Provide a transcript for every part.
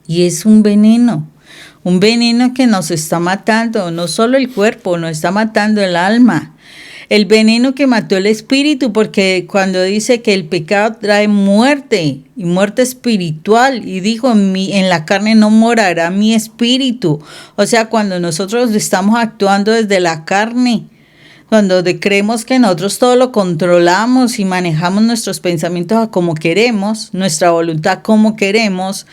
Y es un veneno que nos está matando, no solo el cuerpo, nos está matando el alma. El veneno que mató el espíritu, porque cuando dice que el pecado trae muerte, y muerte espiritual, y dijo, en la carne no morará mi espíritu. O sea, cuando nosotros estamos actuando desde la carne, cuando creemos que nosotros todo lo controlamos y manejamos nuestros pensamientos a como queremos, nuestra voluntad como queremos,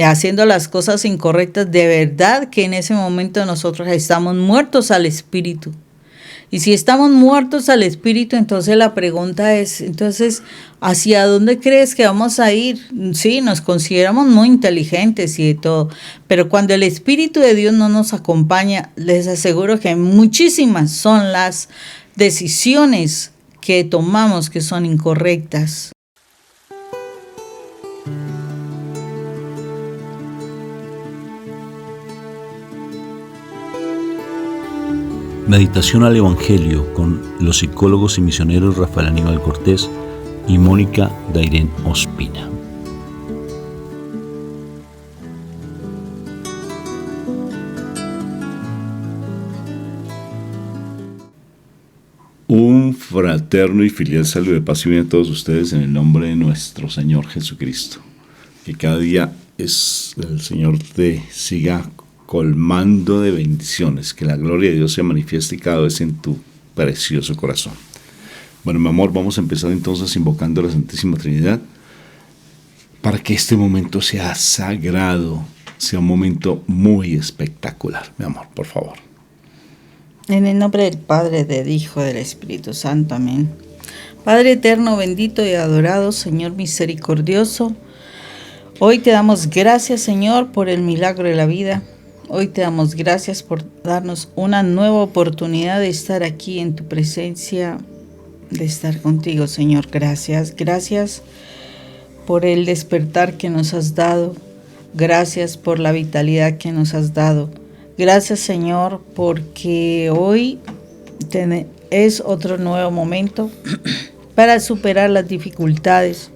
haciendo las cosas incorrectas, de verdad que en ese momento nosotros estamos muertos al espíritu. Y si estamos muertos al espíritu, entonces la pregunta es, entonces, ¿hacia dónde crees que vamos a ir? Sí, nos consideramos muy inteligentes y de todo, pero cuando el Espíritu de Dios no nos acompaña, les aseguro que muchísimas son las decisiones que tomamos que son incorrectas. Meditación al Evangelio con los psicólogos y misioneros Rafael Aníbal Cortés y Mónica Dairén Ospina. Un fraterno y filial saludo de paz y bien a todos ustedes en el nombre de nuestro Señor Jesucristo. Que cada día el Señor te siga colmando de bendiciones, que la gloria de Dios se manifieste cada vez en tu precioso corazón. Bueno, mi amor, vamos a empezar entonces invocando a la Santísima Trinidad para que este momento sea sagrado, sea un momento muy espectacular. Mi amor, por favor. En el nombre del Padre, del Hijo, del Espíritu Santo. Amén. Padre eterno, bendito y adorado, Señor misericordioso, hoy te damos gracias, Señor, por el milagro de la vida. Hoy te damos gracias por darnos una nueva oportunidad de estar aquí en tu presencia, de estar contigo, Señor. Gracias, gracias por el despertar que nos has dado. Gracias por la vitalidad que nos has dado. Gracias, Señor, porque hoy es otro nuevo momento para superar las dificultades,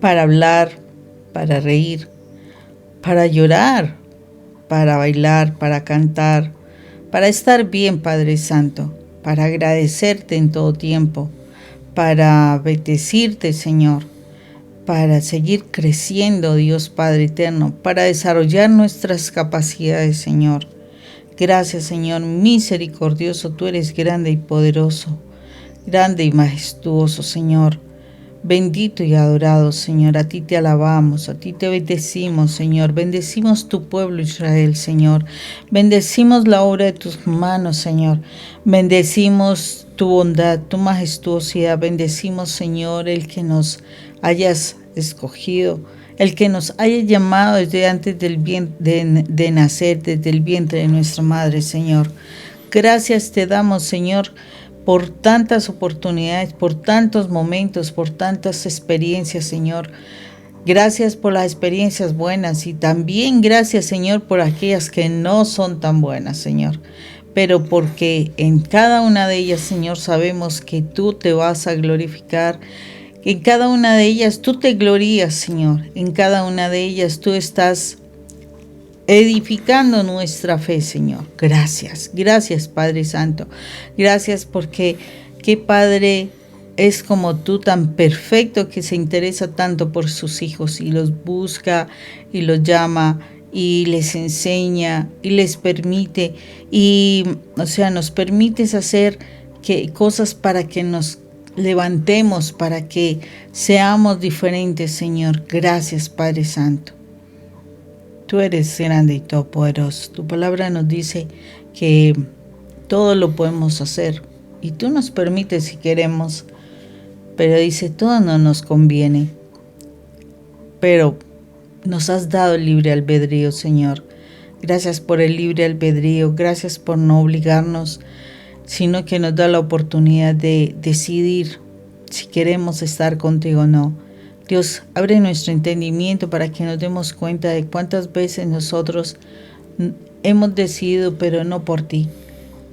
para hablar, para reír, para llorar, para bailar, para cantar, para estar bien, Padre Santo, para agradecerte en todo tiempo, para bendecirte, Señor, para seguir creciendo, Dios Padre eterno, para desarrollar nuestras capacidades, Señor. Gracias, Señor misericordioso, tú eres grande y poderoso, grande y majestuoso, Señor. Bendito y adorado, Señor, a ti te alabamos, a ti te bendecimos, Señor. Bendecimos tu pueblo Israel, Señor. Bendecimos la obra de tus manos, Señor. Bendecimos tu bondad, tu majestuosidad. Bendecimos, Señor, el que nos hayas escogido, el que nos haya llamado desde antes de nacer, desde el vientre de nuestra madre, Señor. Gracias te damos, Señor, por tantas oportunidades, por tantos momentos, por tantas experiencias, Señor. Gracias por las experiencias buenas y también gracias, Señor, por aquellas que no son tan buenas, Señor. Pero porque en cada una de ellas, Señor, sabemos que tú te vas a glorificar. En cada una de ellas tú te glorías, Señor. En cada una de ellas tú estás edificando nuestra fe, Señor. Gracias, gracias, Padre Santo. Gracias porque qué Padre es como tú, tan perfecto, que se interesa tanto por sus hijos y los busca y los llama y les enseña y les permite y, nos permites hacer cosas para que nos levantemos, para que seamos diferentes, Señor. Gracias, Padre Santo. Tú eres grande y todopoderoso. Tu palabra nos dice que todo lo podemos hacer y tú nos permites si queremos, pero dice todo no nos conviene. Pero nos has dado el libre albedrío, Señor. Gracias por el libre albedrío, gracias por no obligarnos, sino que nos da la oportunidad de decidir si queremos estar contigo o no. Dios, abre nuestro entendimiento para que nos demos cuenta de cuántas veces nosotros hemos decidido, pero no por ti.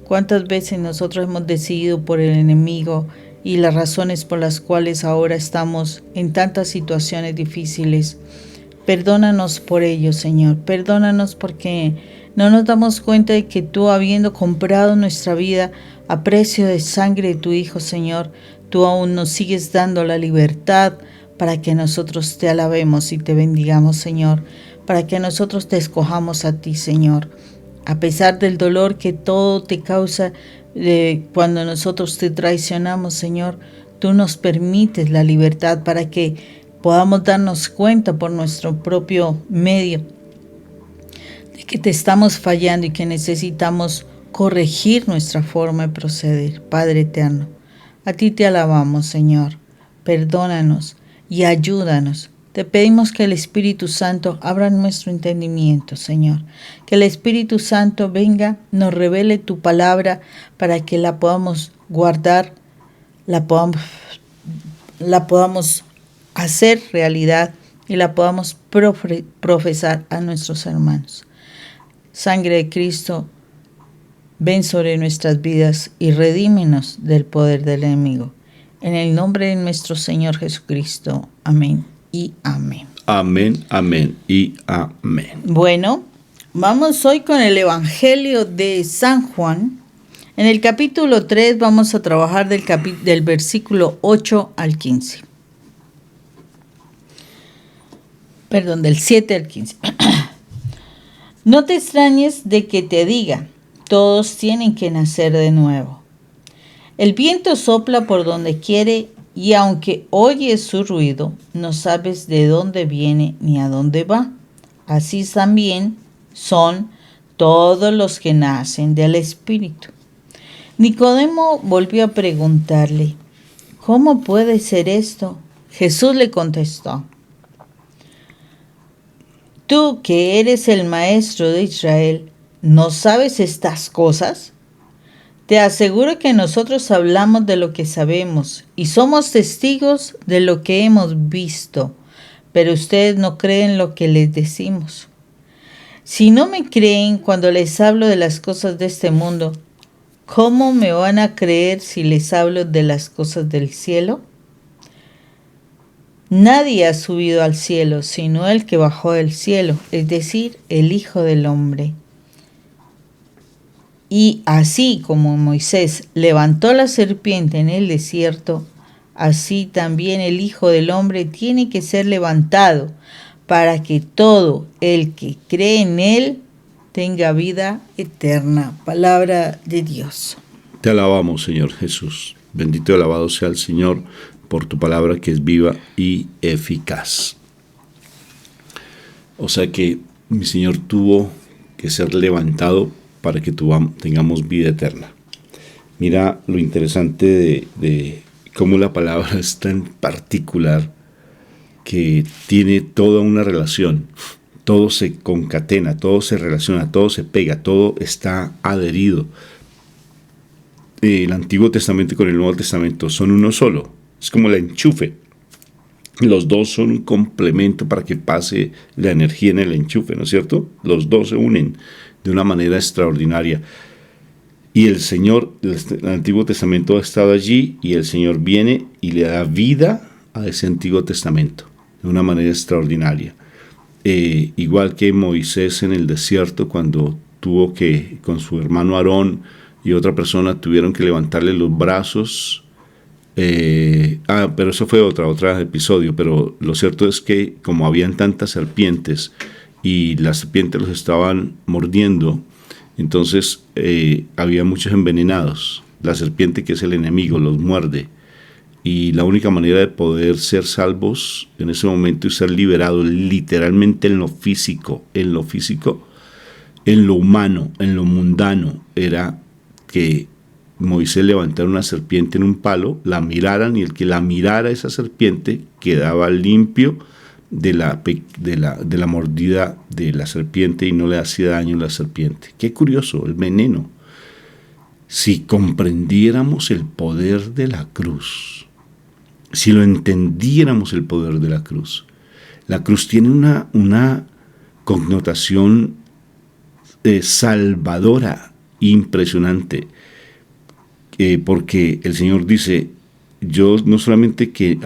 Cuántas veces nosotros hemos decidido por el enemigo y las razones por las cuales ahora estamos en tantas situaciones difíciles. Perdónanos por ello, Señor. Perdónanos porque no nos damos cuenta de que tú, habiendo comprado nuestra vida a precio de sangre de tu Hijo, Señor, tú aún nos sigues dando la libertad para que nosotros te alabemos y te bendigamos, Señor, para que nosotros te escojamos a ti, Señor. A pesar del dolor que todo te causa cuando nosotros te traicionamos, Señor, tú nos permites la libertad para que podamos darnos cuenta por nuestro propio medio de que te estamos fallando y que necesitamos corregir nuestra forma de proceder. Padre eterno, a ti te alabamos, Señor. Perdónanos y ayúdanos. Te pedimos que el Espíritu Santo abra nuestro entendimiento, Señor. Que el Espíritu Santo venga, nos revele tu palabra para que la podamos guardar, la podamos hacer realidad y la podamos profesar a nuestros hermanos. Sangre de Cristo, ven sobre nuestras vidas y redímenos del poder del enemigo. En el nombre de nuestro Señor Jesucristo. Amén y amén. Amén, amén y amén. Bueno, vamos hoy con el Evangelio de San Juan. En el capítulo 3 vamos a trabajar del versículo 8 al 15. Perdón, del 7 al 15. No te extrañes de que te diga, todos tienen que nacer de nuevo. El viento sopla por donde quiere y aunque oyes su ruido, no sabes de dónde viene ni a dónde va. Así también son todos los que nacen del Espíritu. Nicodemo volvió a preguntarle, ¿cómo puede ser esto? Jesús le contestó, tú que eres el maestro de Israel, ¿no sabes estas cosas? Te aseguro que nosotros hablamos de lo que sabemos y somos testigos de lo que hemos visto, pero ustedes no creen lo que les decimos. Si no me creen cuando les hablo de las cosas de este mundo, ¿cómo me van a creer si les hablo de las cosas del cielo? Nadie ha subido al cielo, sino el que bajó del cielo, es decir, el Hijo del Hombre. Y así como Moisés levantó la serpiente en el desierto, así también el Hijo del Hombre tiene que ser levantado, para que todo el que cree en él tenga vida eterna. Palabra de Dios. Te alabamos, Señor Jesús. Bendito y alabado sea el Señor por tu palabra que es viva y eficaz. O sea que mi Señor tuvo que ser levantado para que tengamos vida eterna. Mira lo interesante de cómo la palabra es tan particular que tiene toda una relación. Todo se concatena, todo se relaciona, todo se pega, todo está adherido. El Antiguo Testamento con el Nuevo Testamento son uno solo. Es como el enchufe. Los dos son un complemento para que pase la energía en el enchufe, ¿no es cierto? Los dos se unen de una manera extraordinaria. Y el Señor, el Antiguo Testamento ha estado allí y el Señor viene y le da vida a ese Antiguo Testamento de una manera extraordinaria. Igual que Moisés en el desierto, cuando tuvo que, con su hermano Aarón y otra persona, tuvieron que levantarle los brazos. Pero eso fue otro episodio, pero lo cierto es que como habían tantas serpientes y las serpientes los estaban mordiendo, entonces había muchos envenenados. La serpiente, que es el enemigo, los muerde, y la única manera de poder ser salvos en ese momento y ser liberados literalmente en lo físico, en lo humano, en lo mundano, era que Moisés levantara una serpiente en un palo, la miraran, y el que la mirara esa serpiente quedaba limpio de la mordida de la serpiente y no le hacía daño a la serpiente. Qué curioso, el veneno. Si comprendiéramos el poder de la cruz, si lo entendiéramos el poder de la cruz tiene una connotación salvadora impresionante. Porque el Señor dice, yo no solamente que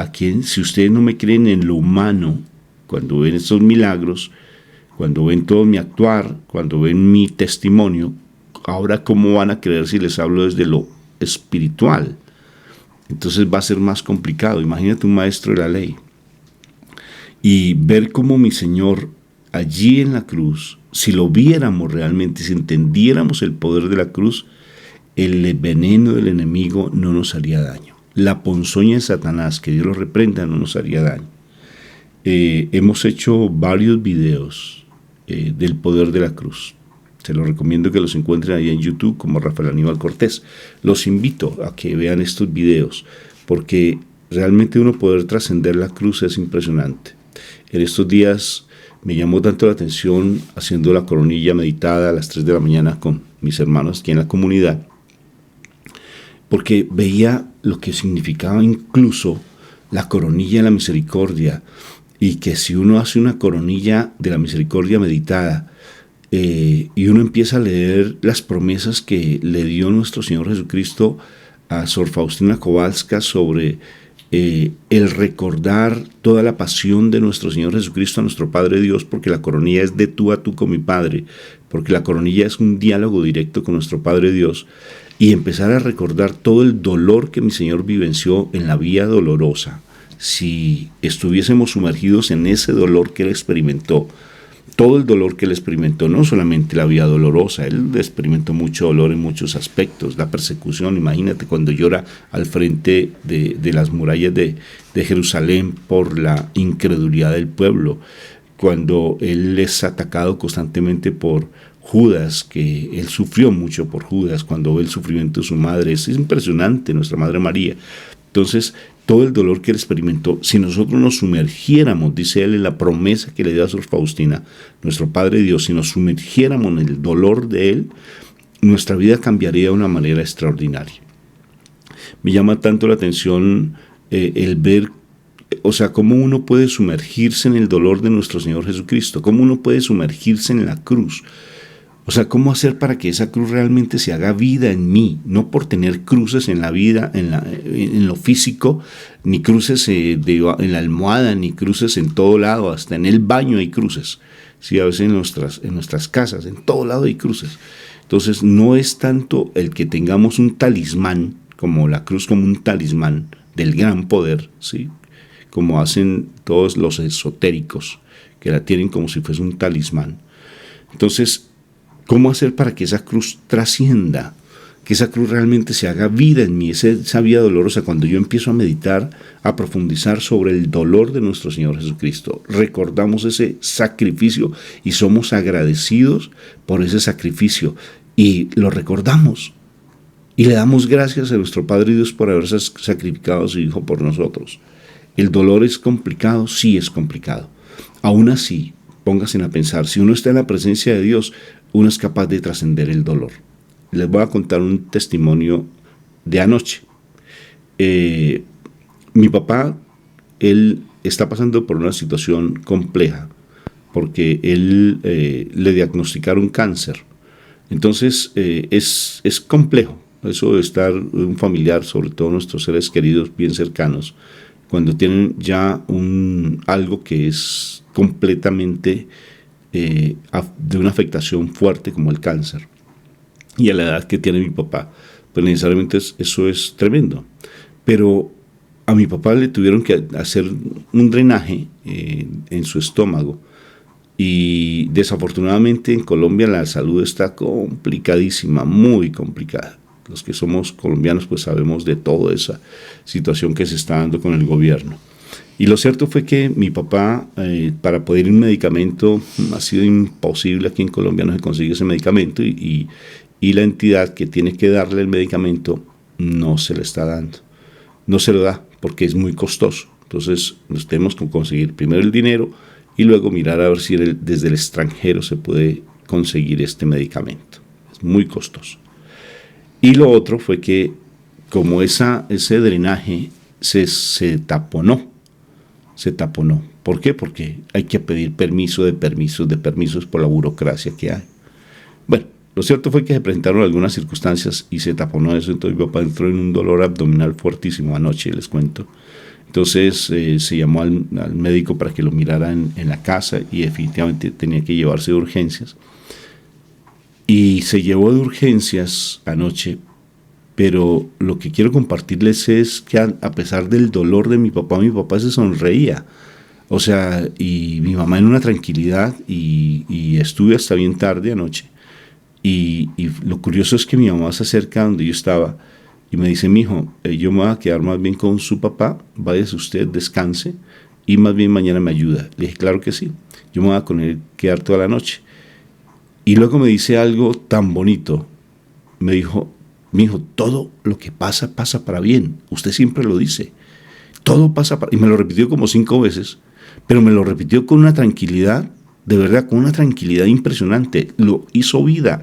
si ustedes no me creen en lo humano, cuando ven estos milagros, cuando ven todo mi actuar, cuando ven mi testimonio, ahora cómo van a creer si les hablo desde lo espiritual. Entonces va a ser más complicado. Imagínate un maestro de la ley y ver cómo mi Señor allí en la cruz, si lo viéramos realmente, si entendiéramos el poder de la cruz, el veneno del enemigo no nos haría daño. La ponzoña de Satanás, que Dios lo reprenda, no nos haría daño. Hemos hecho varios videos del poder de la cruz. Se los recomiendo que los encuentren ahí en YouTube como Rafael Aníbal Cortés. Los invito a que vean estos videos porque realmente uno poder trascender la cruz es impresionante. En estos días me llamó tanto la atención haciendo la coronilla meditada a las 3 de la mañana con mis hermanos aquí en la comunidad, porque veía lo que significaba incluso la coronilla de la misericordia, y que si uno hace una coronilla de la misericordia meditada y uno empieza a leer las promesas que le dio nuestro Señor Jesucristo a Sor Faustina Kowalska sobre el recordar toda la pasión de nuestro Señor Jesucristo a nuestro Padre Dios, porque la coronilla es de tú a tú con mi Padre, porque la coronilla es un diálogo directo con nuestro Padre Dios, y empezar a recordar todo el dolor que mi Señor vivenció en la vía dolorosa. Si estuviésemos sumergidos en ese dolor que Él experimentó, todo el dolor que Él experimentó, no solamente la vía dolorosa, Él experimentó mucho dolor en muchos aspectos, la persecución, imagínate cuando llora al frente de las murallas de Jerusalén por la incredulidad del pueblo, cuando Él es atacado constantemente por Judas, que Él sufrió mucho por Judas, cuando ve el sufrimiento de su madre, es impresionante, nuestra Madre María. Entonces, todo el dolor que Él experimentó, si nosotros nos sumergiéramos, dice Él en la promesa que le dio a Sor Faustina, nuestro Padre Dios, si nos sumergiéramos en el dolor de Él, nuestra vida cambiaría de una manera extraordinaria. Me llama tanto la atención el ver, o sea, cómo uno puede sumergirse en el dolor de nuestro Señor Jesucristo, cómo uno puede sumergirse en la cruz. O sea, ¿cómo hacer para que esa cruz realmente se haga vida en mí? No por tener cruces en la vida, en lo físico, ni cruces en la almohada, ni cruces en todo lado, hasta en el baño hay cruces. Sí, a veces en nuestras casas, en todo lado hay cruces. Entonces, no es tanto el que tengamos un talismán, como la cruz como un talismán del gran poder, ¿sí? Como hacen todos los esotéricos, que la tienen como si fuese un talismán. Entonces, ¿cómo hacer para que esa cruz trascienda? Que esa cruz realmente se haga vida en mí, esa vida dolorosa, cuando yo empiezo a meditar, a profundizar sobre el dolor de nuestro Señor Jesucristo. Recordamos ese sacrificio y somos agradecidos por ese sacrificio y lo recordamos. Y le damos gracias a nuestro Padre Dios por haber sacrificado a su Hijo por nosotros. ¿El dolor es complicado? Sí es complicado. Aún así, pónganse a pensar, si uno está en la presencia de Dios, uno es capaz de trascender el dolor. Les voy a contar un testimonio de anoche. Mi papá, él está pasando por una situación compleja, porque él le diagnosticaron cáncer. Entonces, es complejo eso de estar un familiar, sobre todo nuestros seres queridos bien cercanos, cuando tienen ya algo que es completamente de una afectación fuerte como el cáncer, y a la edad que tiene mi papá, pues necesariamente eso es tremendo. Pero a mi papá le tuvieron que hacer un drenaje en su estómago, y desafortunadamente en Colombia la salud está complicadísima, muy complicada. Los que somos colombianos pues sabemos de toda esa situación que se está dando con el gobierno. Y lo cierto fue que mi papá, para poder ir un medicamento, ha sido imposible aquí en Colombia, no se consigue ese medicamento, y la entidad que tiene que darle el medicamento no se le está dando. No se lo da porque es muy costoso. Entonces nos tenemos que conseguir primero el dinero y luego mirar a ver si desde el extranjero se puede conseguir este medicamento. Es muy costoso. Y lo otro fue que como ese drenaje se taponó. ¿Por qué? Porque hay que pedir permisos por la burocracia que hay. Bueno, lo cierto fue que se presentaron algunas circunstancias y se taponó eso. Entonces mi papá entró en un dolor abdominal fuertísimo anoche, les cuento. Entonces se llamó al médico para que lo mirara en la casa y definitivamente tenía que llevarse de urgencias. Y se llevó de urgencias anoche, pero lo que quiero compartirles es que a pesar del dolor de mi papá se sonreía. O sea, y mi mamá en una tranquilidad, y estuve hasta bien tarde anoche. Y lo curioso es que mi mamá se acerca donde yo estaba y me dice: mijo, yo me voy a quedar más bien con su papá, váyase usted, descanse, y más bien mañana me ayuda. Le dije: claro que sí, yo me voy a quedar toda la noche. Y luego me dice algo tan bonito. Me dijo: mijo, todo lo que pasa, pasa para bien. Usted siempre lo dice. Todo pasa para... Y me lo repitió como 5 veces, pero me lo repitió con una tranquilidad, de verdad, con una tranquilidad impresionante. Lo hizo vida,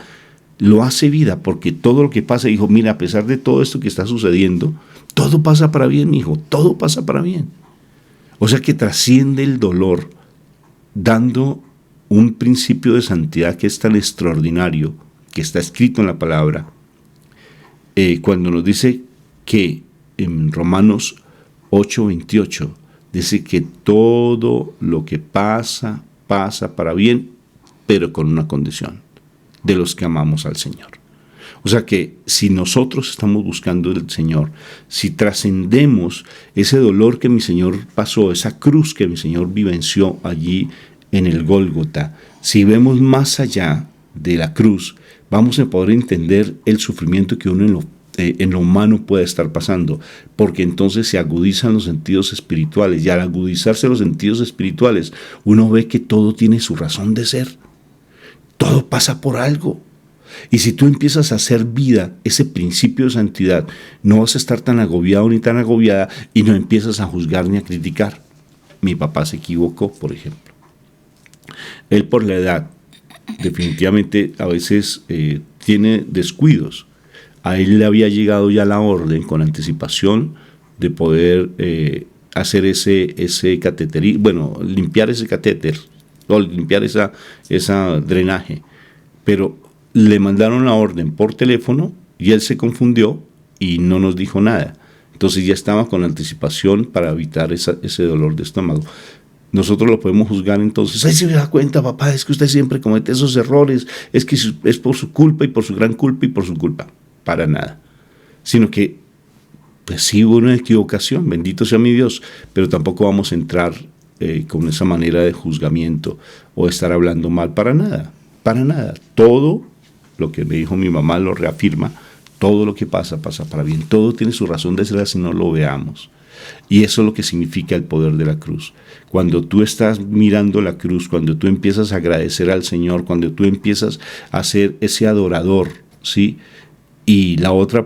lo hace vida, porque todo lo que pasa, dijo: mira, a pesar de todo esto que está sucediendo, todo pasa para bien, mijo, todo pasa para bien. O sea que trasciende el dolor, dando un principio de santidad que es tan extraordinario, que está escrito en la palabra, cuando nos dice que en Romanos 8:28, dice que todo lo que pasa, pasa para bien, pero con una condición: de los que amamos al Señor. O sea que si nosotros estamos buscando al Señor, si trascendemos ese dolor que mi Señor pasó, esa cruz que mi Señor vivenció allí en el Gólgota, si vemos más allá de la cruz, vamos a poder entender el sufrimiento que uno en lo humano puede estar pasando, porque entonces se agudizan los sentidos espirituales, y al agudizarse los sentidos espirituales, uno ve que todo tiene su razón de ser, todo pasa por algo. Y si tú empiezas a hacer vida ese principio de santidad, no vas a estar tan agobiado ni tan agobiada, y no empiezas a juzgar ni a criticar. Mi papá se equivocó, por ejemplo. Él, por la edad, definitivamente a veces tiene descuidos. A él le había llegado ya la orden con anticipación de poder hacer ese catéter, bueno, limpiar ese catéter, o limpiar esa drenaje. Pero le mandaron la orden por teléfono y él se confundió y no nos dijo nada. Entonces ya estaba con anticipación para evitar ese dolor de estómago. Nosotros lo podemos juzgar entonces: ay, se me da cuenta, papá, es que usted siempre comete esos errores, es que es por su culpa y por su gran culpa y por su culpa. Para nada. Sino que, pues sí hubo una equivocación, bendito sea mi Dios, pero tampoco vamos a entrar con esa manera de juzgamiento o estar hablando mal, para nada, para nada. Todo lo que me dijo mi mamá lo reafirma: todo lo que pasa, pasa para bien, todo tiene su razón de ser, así no lo veamos. Y eso es lo que significa el poder de la cruz. Cuando tú estás mirando la cruz, cuando tú empiezas a agradecer al Señor, cuando tú empiezas a ser ese adorador, ¿sí? Y la otra,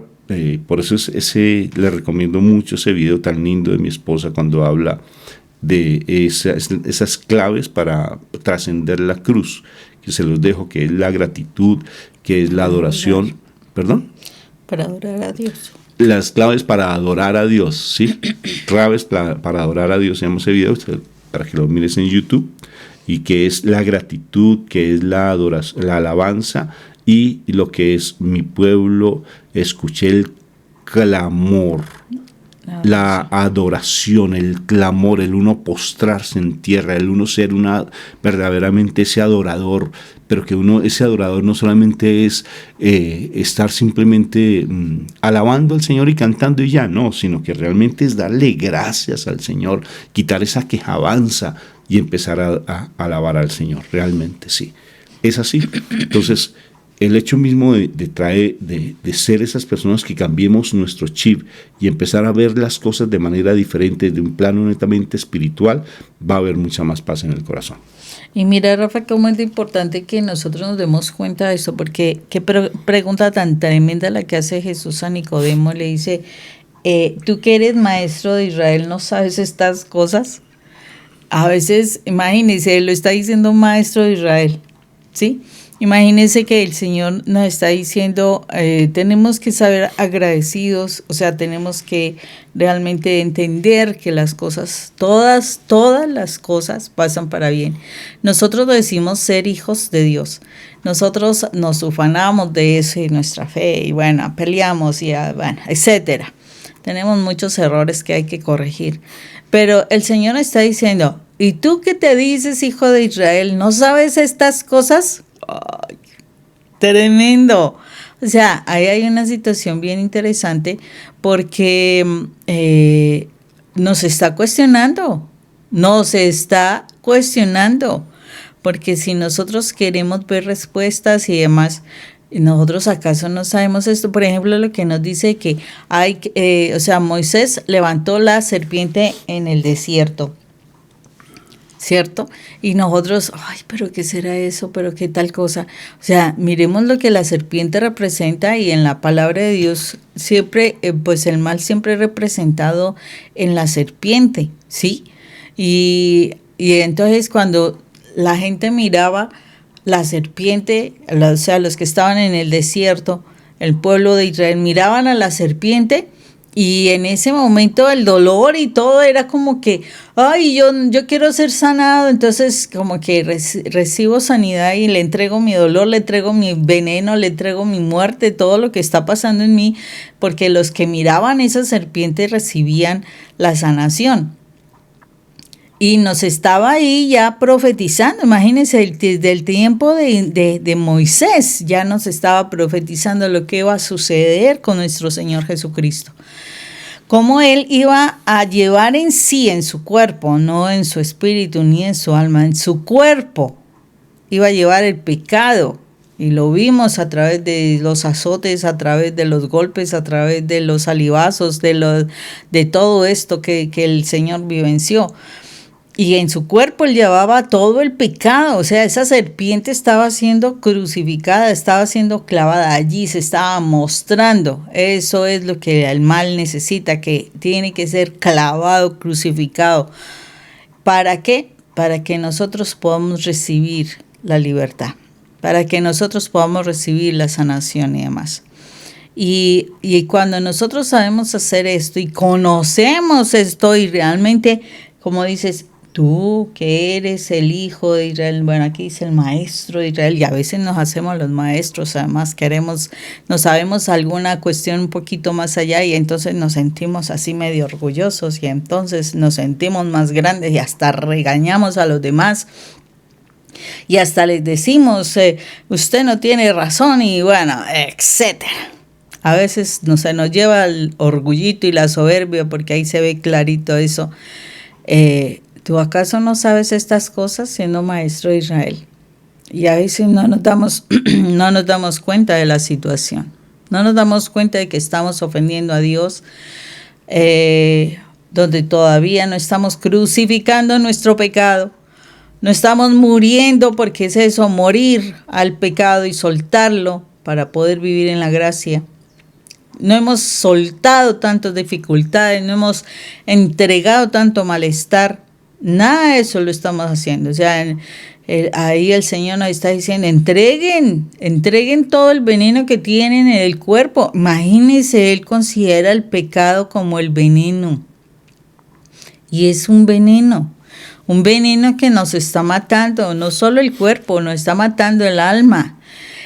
por eso le recomiendo mucho ese video tan lindo de mi esposa cuando habla de esas claves para trascender la cruz, que se los dejo, que es la gratitud, que es la adoración. ¿Perdón? Para adorar a Dios. Las claves para adorar a Dios, ¿sí? Claves para adorar a Dios, se llama ese video, para que lo mires en YouTube, y que es la gratitud, que es la adoración, la alabanza, y lo que es: mi pueblo, escuché el clamor, la adoración, el clamor, el uno postrarse en tierra, el uno ser verdaderamente ese adorador, pero que ese adorador no solamente es estar simplemente alabando al Señor y cantando y ya, no, sino que realmente es darle gracias al Señor, quitar esa quejabanza y empezar a alabar al Señor, realmente sí, es así. Entonces, el hecho mismo de ser esas personas que cambiemos nuestro chip y empezar a ver las cosas de manera diferente, de un plano netamente espiritual, va a haber mucha más paz en el corazón. Y mira, Rafa, cómo es importante que nosotros nos demos cuenta de eso, porque qué pregunta tan tremenda la que hace Jesús a Nicodemo. Le dice: tú que eres maestro de Israel, ¿no sabes estas cosas? A veces, imagínense, lo está diciendo un maestro de Israel, ¿sí? Imagínense que el Señor nos está diciendo, tenemos que saber agradecidos, o sea, tenemos que realmente entender que las cosas, todas las cosas pasan para bien. Nosotros decimos ser hijos de Dios. Nosotros nos ufanamos de eso y nuestra fe, y bueno, peleamos y bueno, etcétera. Tenemos muchos errores que hay que corregir. Pero el Señor está diciendo, ¿y tú qué te dices, hijo de Israel? ¿No sabes estas cosas? ¡Ay, tremendo! O sea, ahí hay una situación bien interesante porque nos está cuestionando, porque si nosotros queremos ver respuestas y demás, nosotros acaso no sabemos esto. Por ejemplo, lo que nos dice que hay, Moisés levantó la serpiente en el desierto, ¿cierto? Y nosotros, ay, pero ¿qué será eso? ¿Pero qué tal cosa? O sea, miremos lo que la serpiente representa, y en la palabra de Dios siempre, pues el mal siempre representado en la serpiente, ¿sí? Y entonces cuando la gente miraba la serpiente, o sea, los que estaban en el desierto, el pueblo de Israel, miraban a la serpiente, y en ese momento el dolor y todo era como que, ay, yo quiero ser sanado, entonces como que recibo sanidad y le entrego mi dolor, le entrego mi veneno, le entrego mi muerte, todo lo que está pasando en mí, porque los que miraban esa serpiente recibían la sanación. Y nos estaba ahí ya profetizando, imagínense, desde el tiempo de Moisés ya nos estaba profetizando lo que iba a suceder con nuestro Señor Jesucristo. Cómo Él iba a llevar en sí, en su cuerpo, no en su espíritu ni en su alma, en su cuerpo, iba a llevar el pecado. Y lo vimos a través de los azotes, a través de los golpes, a través de los salivazos, de todo esto que el Señor vivenció. Y en su cuerpo Él llevaba todo el pecado, o sea, esa serpiente estaba siendo crucificada, estaba siendo clavada allí, se estaba mostrando. Eso es lo que el mal necesita, que tiene que ser clavado, crucificado. ¿Para qué? Para que nosotros podamos recibir la libertad, para que nosotros podamos recibir la sanación y demás. Y cuando nosotros sabemos hacer esto y conocemos esto y realmente, como dices, tú que eres el hijo de Israel, bueno, aquí dice el maestro de Israel, y a veces nos hacemos los maestros, además no sabemos alguna cuestión un poquito más allá, y entonces nos sentimos así medio orgullosos, y entonces nos sentimos más grandes y hasta regañamos a los demás. Y hasta les decimos, usted no tiene razón, y bueno, etcétera. A veces nos lleva el orgullito y la soberbia, porque ahí se ve clarito eso. ¿Tú acaso no sabes estas cosas siendo maestro de Israel? Y a veces no nos damos cuenta de la situación. No nos damos cuenta de que estamos ofendiendo a Dios, donde todavía no estamos crucificando nuestro pecado. No estamos muriendo, porque es eso, morir al pecado y soltarlo para poder vivir en la gracia. No hemos soltado tantas dificultades, no hemos entregado tanto malestar. Nada de eso lo estamos haciendo. O sea, ahí el Señor nos está diciendo, entreguen todo el veneno que tienen en el cuerpo. Imagínense, Él considera el pecado como el veneno. Y es un veneno que nos está matando, no solo el cuerpo, nos está matando el alma.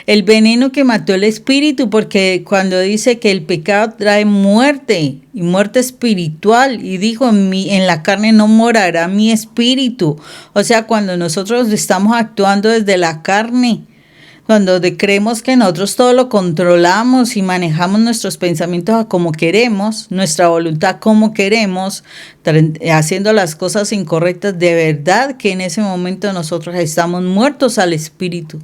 El veneno que mató el espíritu, porque cuando dice que el pecado trae muerte, y muerte espiritual, y dijo, en la carne no morará mi espíritu. O sea, cuando nosotros estamos actuando desde la carne, cuando creemos que nosotros todo lo controlamos y manejamos nuestros pensamientos a como queremos, nuestra voluntad como queremos, haciendo las cosas incorrectas, de verdad que en ese momento nosotros estamos muertos al espíritu.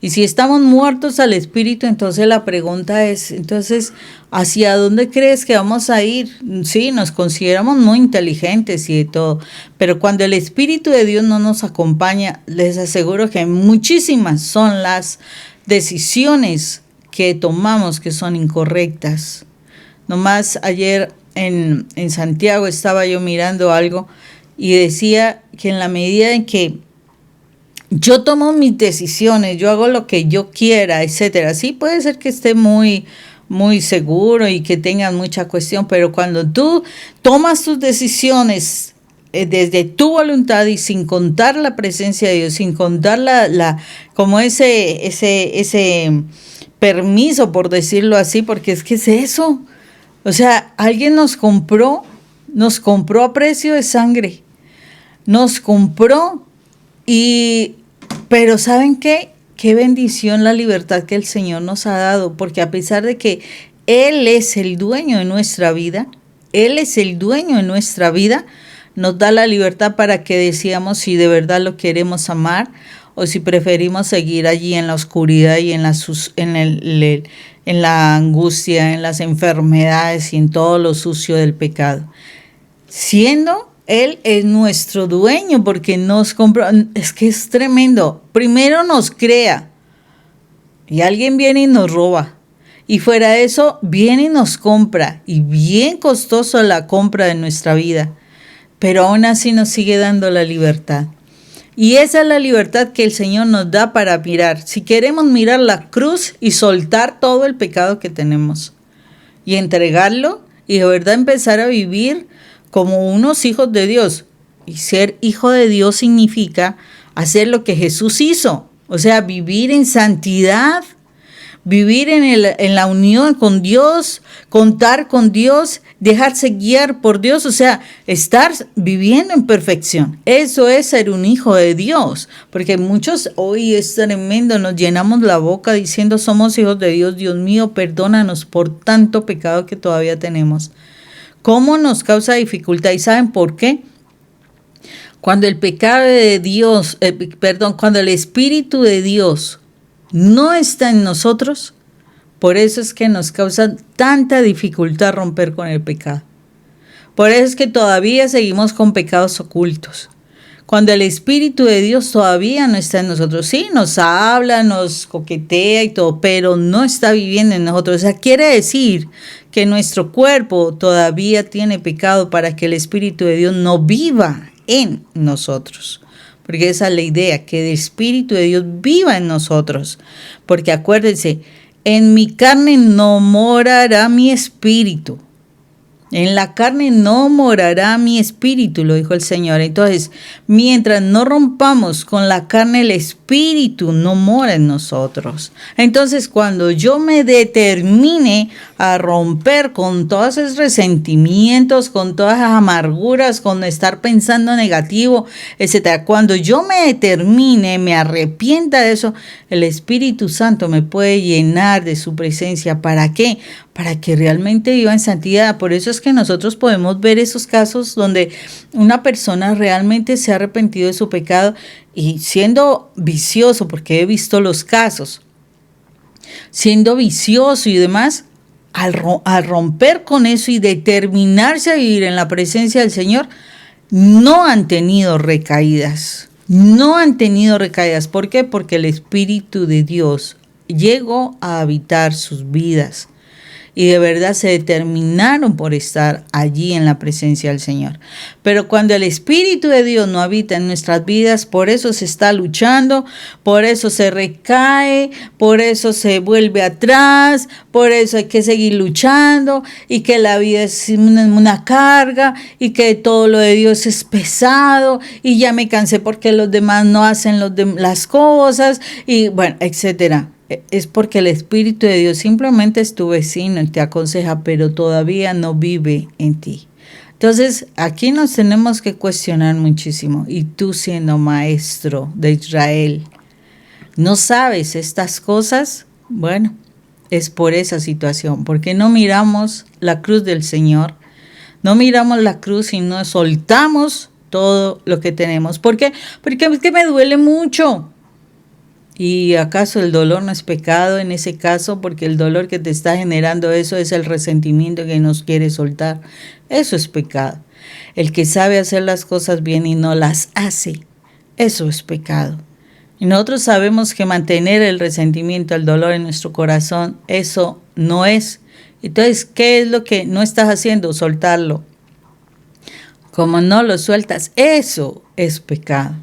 Y si estamos muertos al espíritu, entonces la pregunta es, entonces, ¿hacia dónde crees que vamos a ir? Sí, nos consideramos muy inteligentes y de todo, pero cuando el Espíritu de Dios no nos acompaña, les aseguro que muchísimas son las decisiones que tomamos que son incorrectas. Nomás ayer en Santiago estaba yo mirando algo y decía que en la medida en que yo tomo mis decisiones, yo hago lo que yo quiera, etcétera. Sí, puede ser que esté muy, muy seguro y que tengas mucha cuestión, pero cuando tú tomas tus decisiones desde tu voluntad y sin contar la presencia de Dios, sin contar como ese permiso, por decirlo así, porque es que es eso. O sea, alguien nos compró nos compró a precio de sangre, nos compró pero ¿saben qué? Qué bendición la libertad que el Señor nos ha dado, porque a pesar de que Él es el dueño de nuestra vida, Él es el dueño de nuestra vida, nos da la libertad para que decidamos si de verdad lo queremos amar o si preferimos seguir allí en la oscuridad y en la angustia, en las enfermedades y en todo lo sucio del pecado. Siendo Él es nuestro dueño porque nos compró. Es que es tremendo. Primero nos crea y alguien viene y nos roba. Y fuera de eso, viene y nos compra. Y bien costoso la compra de nuestra vida. Pero aún así nos sigue dando la libertad. Y esa es la libertad que el Señor nos da para mirar. Si queremos mirar la cruz y soltar todo el pecado que tenemos. Y entregarlo y de verdad empezar a vivir como unos hijos de Dios. Y ser hijo de Dios significa hacer lo que Jesús hizo. O sea, vivir en santidad, vivir en la unión con Dios, contar con Dios, dejarse guiar por Dios, o sea, estar viviendo en perfección. Eso es ser un hijo de Dios, porque muchos hoy es tremendo, nos llenamos la boca diciendo somos hijos de Dios, Dios mío, perdónanos por tanto pecado que todavía tenemos. ¿Cómo nos causa dificultad? ¿Y saben por qué? Cuando el pecado de Dios, cuando el Espíritu de Dios no está en nosotros, por eso es que nos causa tanta dificultad romper con el pecado. Por eso es que todavía seguimos con pecados ocultos. Cuando el Espíritu de Dios todavía no está en nosotros, sí, nos habla, nos coquetea y todo, pero no está viviendo en nosotros. O sea, quiere decir que nuestro cuerpo todavía tiene pecado para que el Espíritu de Dios no viva en nosotros. Porque esa es la idea, que el Espíritu de Dios viva en nosotros. Porque acuérdense, en mi carne no morará mi espíritu. En la carne no morará mi espíritu, lo dijo el Señor. Entonces, mientras no rompamos con la carne, el espíritu no mora en nosotros. Entonces, cuando yo me determine a romper con todos esos resentimientos, con todas las amarguras, con estar pensando negativo, etcétera, cuando yo me determine, me arrepienta de eso, el Espíritu Santo me puede llenar de su presencia. ¿Para qué? Para que realmente viva en santidad. Por eso es que nosotros podemos ver esos casos donde una persona realmente se ha arrepentido de su pecado y siendo vicioso, porque he visto los casos, siendo vicioso y demás, al romper con eso y determinarse a vivir en la presencia del Señor, no han tenido recaídas. No han tenido recaídas. ¿Por qué? Porque el Espíritu de Dios llegó a habitar sus vidas. Y de verdad se determinaron por estar allí en la presencia del Señor. Pero cuando el Espíritu de Dios no habita en nuestras vidas, por eso se está luchando, por eso se recae, por eso se vuelve atrás, por eso hay que seguir luchando y que la vida es una carga y que todo lo de Dios es pesado y ya me cansé porque los demás no hacen las cosas y bueno, etcétera. Es porque el Espíritu de Dios simplemente es tu vecino y te aconseja, pero todavía no vive en ti. Entonces, aquí nos tenemos que cuestionar muchísimo. Y tú siendo maestro de Israel, ¿no sabes estas cosas? Bueno, es por esa situación, porque no miramos la cruz del Señor, no miramos la cruz y no soltamos todo lo que tenemos. ¿Por qué? Porque es que me duele mucho. ¿Y acaso el dolor no es pecado en ese caso? Porque el dolor que te está generando eso es el resentimiento que nos quiere soltar. Eso es pecado. El que sabe hacer las cosas bien y no las hace, eso es pecado. Y nosotros sabemos que mantener el resentimiento, el dolor en nuestro corazón, eso no es. Entonces, ¿qué es lo que no estás haciendo? Soltarlo. Como no lo sueltas, eso es pecado.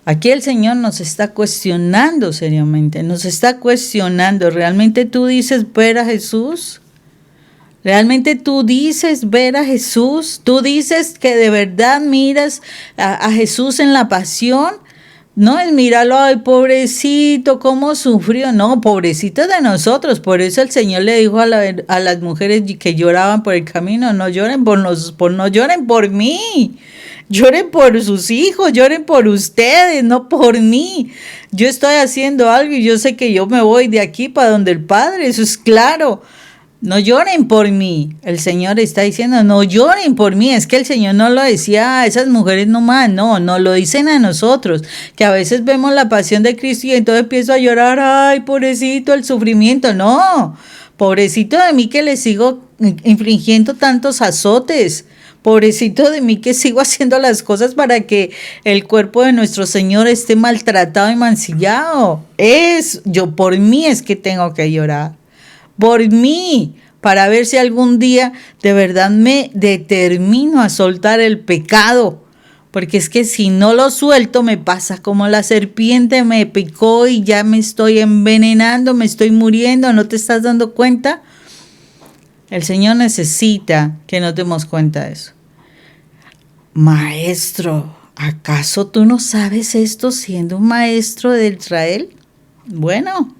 Aquí el Señor nos está cuestionando seriamente, nos está cuestionando. ¿Realmente tú dices ver a Jesús? ¿Realmente tú dices ver a Jesús? ¿Tú dices que de verdad miras a Jesús en la pasión? No es míralo, ay, pobrecito, cómo sufrió. No, pobrecito de nosotros. Por eso el Señor le dijo a las mujeres que lloraban por el camino, no lloren no lloren por mí. Lloren por sus hijos, lloren por ustedes, no por mí. Yo estoy haciendo algo y yo sé que yo me voy de aquí para donde el Padre, eso es claro. No lloren por mí. El Señor está diciendo, no lloren por mí. Es que el Señor no lo decía a esas mujeres nomás, no lo dicen a nosotros, que a veces vemos la pasión de Cristo y entonces empiezo a llorar, ay, pobrecito, el sufrimiento. No, pobrecito de mí que le sigo infligiendo tantos azotes. Pobrecito de mí que sigo haciendo las cosas para que el cuerpo de nuestro Señor esté maltratado y mancillado. Por mí es que tengo que llorar. Por mí, para ver si algún día de verdad me determino a soltar el pecado. Porque es que si no lo suelto me pasa como la serpiente me picó y ya me estoy envenenando, me estoy muriendo, ¿no te estás dando cuenta? El Señor necesita que nos demos cuenta de eso. Maestro, ¿acaso tú no sabes esto siendo un maestro de Israel? Bueno,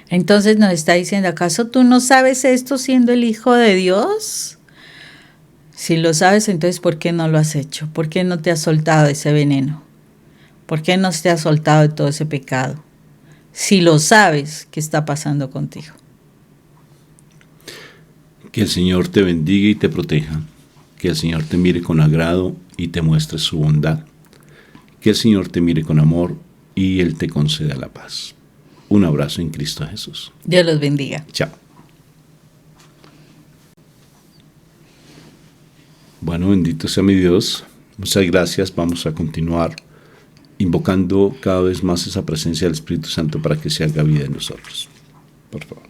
entonces nos está diciendo, ¿acaso tú no sabes esto siendo el Hijo de Dios? Si lo sabes, entonces ¿por qué no lo has hecho? ¿Por qué no te has soltado de ese veneno? ¿Por qué no te has soltado de todo ese pecado? Si lo sabes, ¿qué está pasando contigo? Que el Señor te bendiga y te proteja. Que el Señor te mire con agrado y te muestre su bondad. Que el Señor te mire con amor y Él te conceda la paz. Un abrazo en Cristo Jesús. Dios los bendiga. Chao. Bueno, bendito sea mi Dios. Muchas gracias. Vamos a continuar invocando cada vez más esa presencia del Espíritu Santo para que se haga vida en nosotros. Por favor.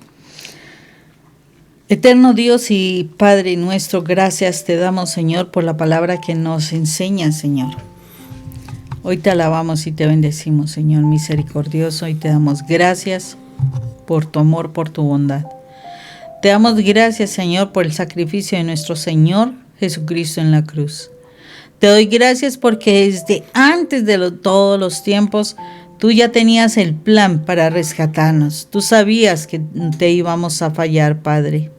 Eterno Dios y Padre nuestro, gracias te damos, Señor, por la palabra que nos enseña, Señor. Hoy te alabamos y te bendecimos, Señor misericordioso, y te damos gracias por tu amor, por tu bondad. Te damos gracias, Señor, por el sacrificio de nuestro Señor Jesucristo en la cruz. Te doy gracias porque desde antes de todos los tiempos, tú ya tenías el plan para rescatarnos. Tú sabías que te íbamos a fallar, Padre.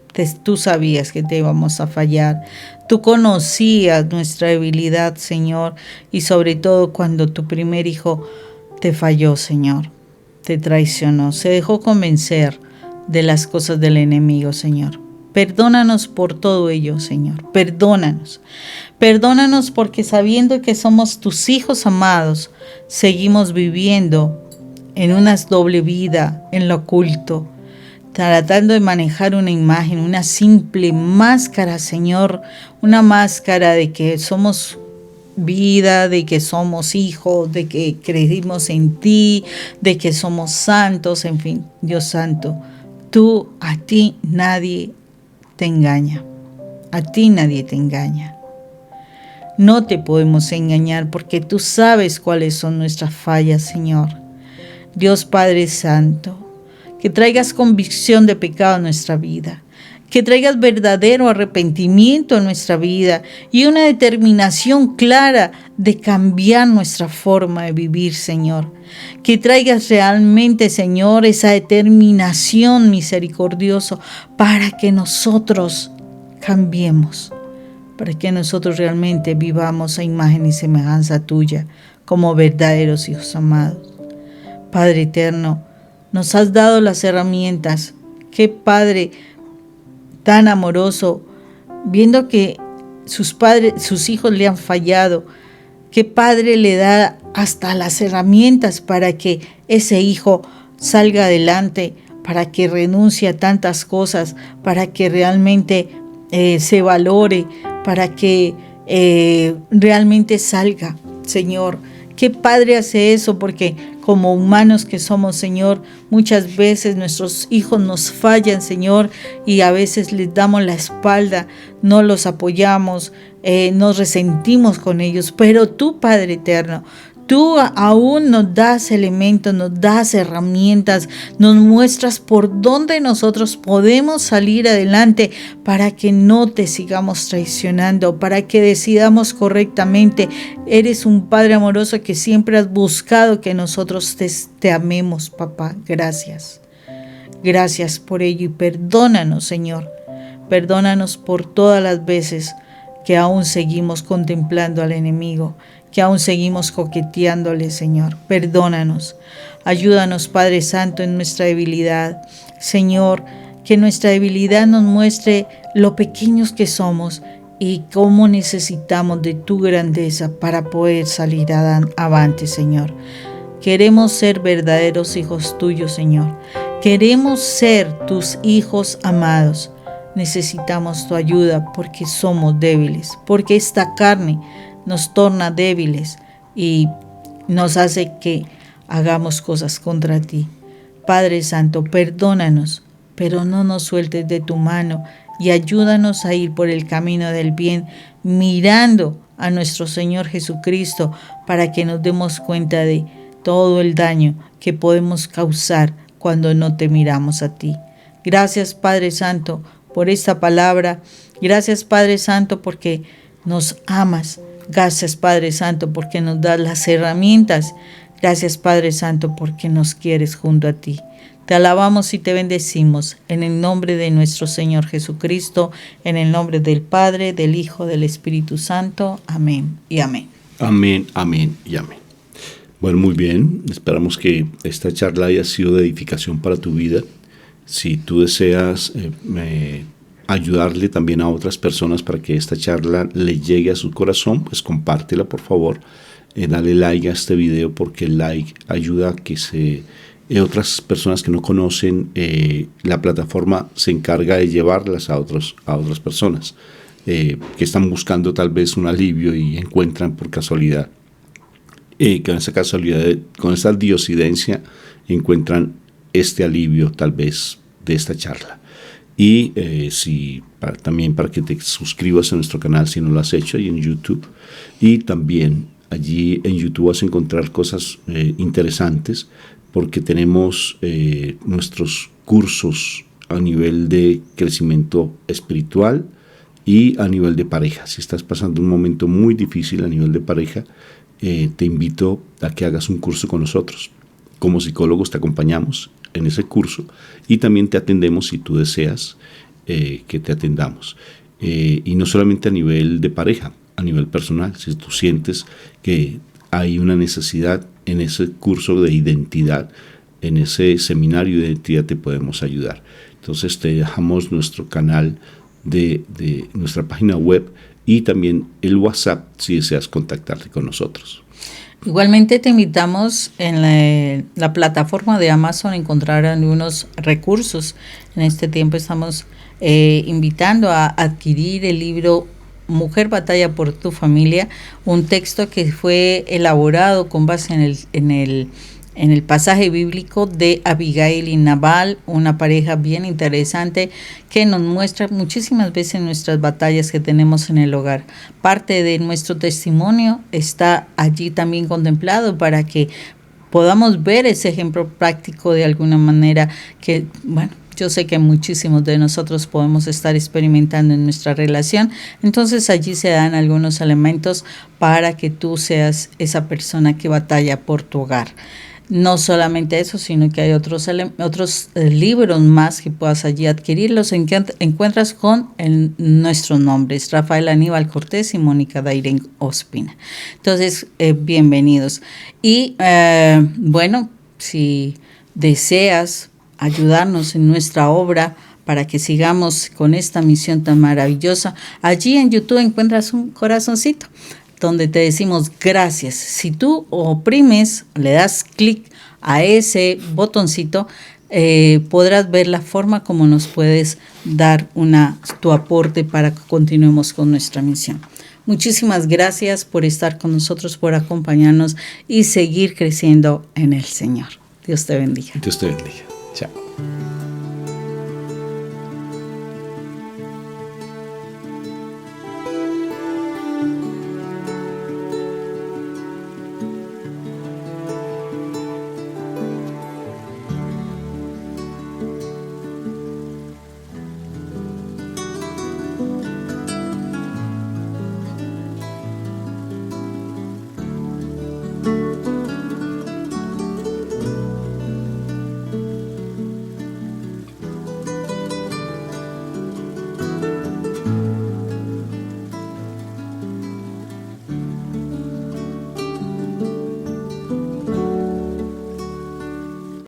Tú sabías que te íbamos a fallar. Tú conocías nuestra debilidad, Señor, y sobre todo cuando tu primer hijo te falló, Señor, te traicionó, se dejó convencer de las cosas del enemigo, Señor. Perdónanos por todo ello, Señor. Perdónanos. Perdónanos porque sabiendo que somos tus hijos amados, seguimos viviendo en una doble vida, en lo oculto, tratando de manejar una imagen, una simple máscara, Señor, una máscara de que somos vida, de que somos hijos, de que creímos en ti, de que somos santos, en fin, Dios santo, a ti nadie te engaña, a ti nadie te engaña. No te podemos engañar porque tú sabes cuáles son nuestras fallas, Señor. Dios Padre Santo, que traigas convicción de pecado en nuestra vida, que traigas verdadero arrepentimiento en nuestra vida y una determinación clara de cambiar nuestra forma de vivir, Señor. Que traigas realmente, Señor, esa determinación misericordioso para que nosotros cambiemos, para que nosotros realmente vivamos a imagen y semejanza tuya como verdaderos hijos amados. Padre eterno, nos has dado las herramientas. Qué Padre tan amoroso, viendo que sus hijos le han fallado. Qué Padre le da hasta las herramientas para que ese hijo salga adelante, para que renuncie a tantas cosas, para que realmente se valore, para que realmente salga, Señor. Qué Padre hace eso, porque como humanos que somos, Señor, muchas veces nuestros hijos nos fallan, Señor, y a veces les damos la espalda, no los apoyamos, nos resentimos con ellos. Pero tú, Padre eterno, tú aún nos das elementos, nos das herramientas, nos muestras por dónde nosotros podemos salir adelante para que no te sigamos traicionando, para que decidamos correctamente. Eres un Padre amoroso que siempre has buscado que nosotros te amemos, papá. Gracias. Gracias por ello y perdónanos, Señor. Perdónanos por todas las veces que aún seguimos contemplando al enemigo, que aún seguimos coqueteándole, Señor. Perdónanos. Ayúdanos, Padre Santo, en nuestra debilidad. Señor, que nuestra debilidad nos muestre lo pequeños que somos y cómo necesitamos de tu grandeza para poder salir avante, Señor. Queremos ser verdaderos hijos tuyos, Señor. Queremos ser tus hijos amados. Necesitamos tu ayuda porque somos débiles, porque esta carne nos torna débiles y nos hace que hagamos cosas contra ti. Padre Santo, perdónanos, pero no nos sueltes de tu mano y ayúdanos a ir por el camino del bien, mirando a nuestro Señor Jesucristo para que nos demos cuenta de todo el daño que podemos causar cuando no te miramos a ti. Gracias, Padre Santo, por esta palabra. Gracias, Padre Santo, porque nos amas. Gracias, Padre Santo, porque nos das las herramientas. Gracias, Padre Santo, porque nos quieres junto a ti. Te alabamos y te bendecimos en el nombre de nuestro Señor Jesucristo, en el nombre del Padre, del Hijo, del Espíritu Santo. Amén y amén. Amén, amén y amén. Bueno, muy bien. Esperamos que esta charla haya sido de edificación para tu vida. Si tú deseas ayudarle también a otras personas para que esta charla le llegue a su corazón, pues compártela, por favor. Dale like a este video porque el like ayuda a que otras personas que no conocen la plataforma se encarga de llevarlas a otras personas que están buscando tal vez un alivio y encuentran por casualidad, con esa diosidencia encuentran este alivio tal vez de esta charla. Y también para que te suscribas a nuestro canal si no lo has hecho, ahí en YouTube. Y también allí en YouTube vas a encontrar cosas interesantes porque tenemos nuestros cursos a nivel de crecimiento espiritual y a nivel de pareja. Si estás pasando un momento muy difícil a nivel de pareja, te invito a que hagas un curso con nosotros. Como psicólogos te acompañamos en ese curso y también te atendemos si tú deseas que te atendamos. Y no solamente a nivel de pareja, a nivel personal. Si tú sientes que hay una necesidad en ese curso de identidad, en ese seminario de identidad, te podemos ayudar. Entonces te dejamos nuestro canal de nuestra página web y también el WhatsApp si deseas contactarte con nosotros. Igualmente te invitamos en la plataforma de Amazon a encontrar algunos recursos. En este tiempo estamos invitando a adquirir el libro Mujer Batalla por tu Familia, un texto que fue elaborado con base en el pasaje bíblico de Abigail y Nabal, una pareja bien interesante que nos muestra muchísimas veces nuestras batallas que tenemos en el hogar. Parte de nuestro testimonio está allí también contemplado para que podamos ver ese ejemplo práctico de alguna manera que, bueno, yo sé que muchísimos de nosotros podemos estar experimentando en nuestra relación. Entonces allí se dan algunos elementos para que tú seas esa persona que batalla por tu hogar. No solamente eso, sino que hay otros libros más que puedas allí adquirirlos. Encuentras con nuestros nombres, Rafael Aníbal Cortés y Mónica Dairen Ospina. Entonces, bienvenidos. Y bueno, si deseas ayudarnos en nuestra obra para que sigamos con esta misión tan maravillosa, allí en YouTube encuentras un corazoncito donde te decimos gracias. Si tú oprimes, le das clic a ese botoncito, podrás ver la forma como nos puedes dar tu aporte para que continuemos con nuestra misión. Muchísimas gracias por estar con nosotros, por acompañarnos y seguir creciendo en el Señor. Dios te bendiga. Dios te bendiga. Chao.